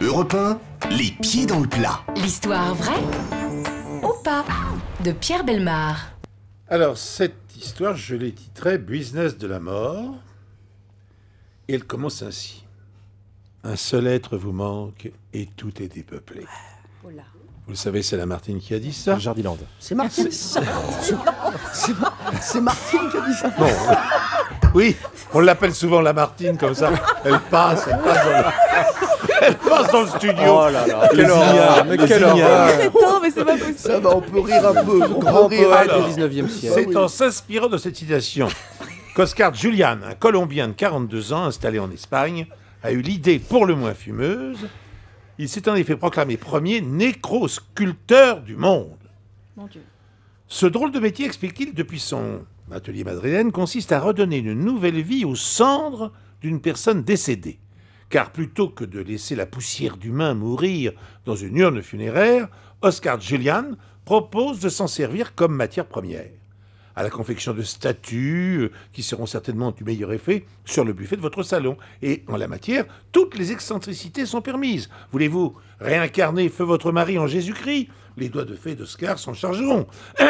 Europe 1, les pieds dans le plat. L'histoire vraie ou pas de Pierre Bellemare. Alors, cette histoire, je l'ai titrée « Business de la mort » et elle commence ainsi. Un seul être vous manque et tout est dépeuplé. Vous le savez, c'est Lamartine qui a dit ça. Jardiland. C'est Martine. C'est Martine qui a dit ça. Non. Oui, on l'appelle souvent Lamartine comme ça. Elle passe dans le studio. Oh là là, Quelle horreur. mais quelle horreur. Non, mais c'est pas possible. Ça va, on peut rire un peu. Grand poète Alors, du 19e siècle. C'est en s'inspirant de cette citation qu'Oscar Julián, un Colombien de 42 ans installé en Espagne, a eu l'idée pour le moins fumeuse. Il s'est en effet proclamé premier nécrosculpteur du monde. Mon Dieu. Ce drôle de métier, explique-t-il, depuis son atelier madrilène, consiste à redonner une nouvelle vie aux cendres d'une personne décédée. Car plutôt que de laisser la poussière d'humain mourir dans une urne funéraire, Oscar Julián propose de s'en servir comme matière première, à la confection de statues qui seront certainement du meilleur effet sur le buffet de votre salon. Et en la matière, toutes les excentricités sont permises. Voulez-vous réincarner feu votre mari en Jésus-Christ? Les doigts de fée d'Oscar s'en chargeront.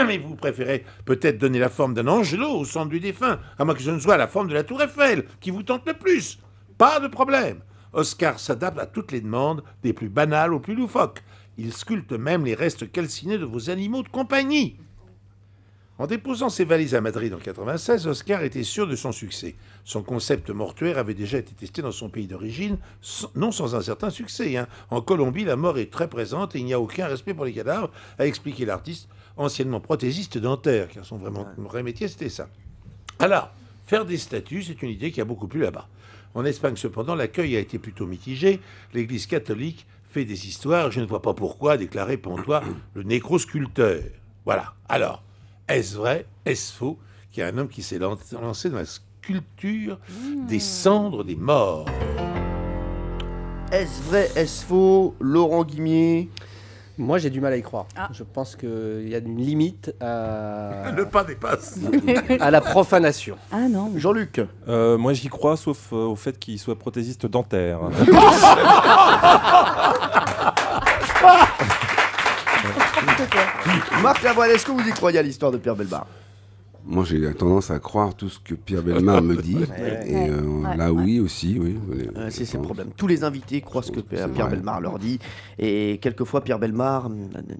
Mais vous préférez peut-être donner la forme d'un angelot au centre du défunt, à moins que ce ne soit la forme de la tour Eiffel qui vous tente le plus. Pas de problème. Oscar s'adapte à toutes les demandes, des plus banales aux plus loufoques. Il sculpte même les restes calcinés de vos animaux de compagnie. En déposant ses valises à Madrid en 1996, Oscar était sûr de son succès. Son concept mortuaire avait déjà été testé dans son pays d'origine, non sans un certain succès. En Colombie, la mort est très présente et il n'y a aucun respect pour les cadavres, a expliqué l'artiste, anciennement prothésiste dentaire, car son vrai métier, c'était ça. Alors, faire des statues, c'est une idée qui a beaucoup plu là-bas. En Espagne, cependant, l'accueil a été plutôt mitigé. L'Église catholique fait des histoires, je ne vois pas pourquoi, déclarait Pontois, le nécrosculpteur. Voilà. Alors, est-ce vrai, est-ce faux qu'il y a un homme qui s'est lancé dans la sculpture des cendres des morts? Est-ce vrai, est-ce faux? Laurent Guimier. Moi, j'ai du mal à y croire. Ah. Je pense qu'il y a une limite à Le pas dépasse. la profanation. Ah non. Jean-Luc. Moi j'y crois, sauf au fait qu'il soit prothésiste dentaire. Marc Lavoine, est-ce que vous y croyez à l'histoire de Pierre Bellemare? Moi, j'ai tendance à croire tout ce que Pierre Bellemare me dit. Et là, oui, aussi, oui. C'est le problème. Tous les invités croient ce que Pierre Bellemare leur dit. Et quelquefois, Pierre Bellemare...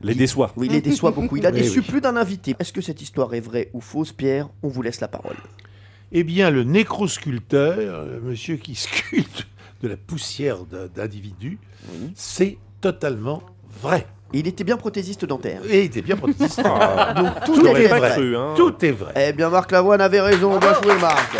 Les déçoit. Oui, il les déçoit beaucoup. Il a déçu oui. plus d'un invité. Est-ce que cette histoire est vraie ou fausse, Pierre? On vous laisse la parole. Eh bien, le nécrosculpteur, monsieur qui sculpte de la poussière d'individus, c'est totalement vrai. Et il était bien prothésiste dentaire. Et il était bien prothésiste. Donc tout Tout est est vrai. vrai. cru, hein. Tout est vrai. Eh bien, Marc Lavoine avait raison. Bien joué, Marc.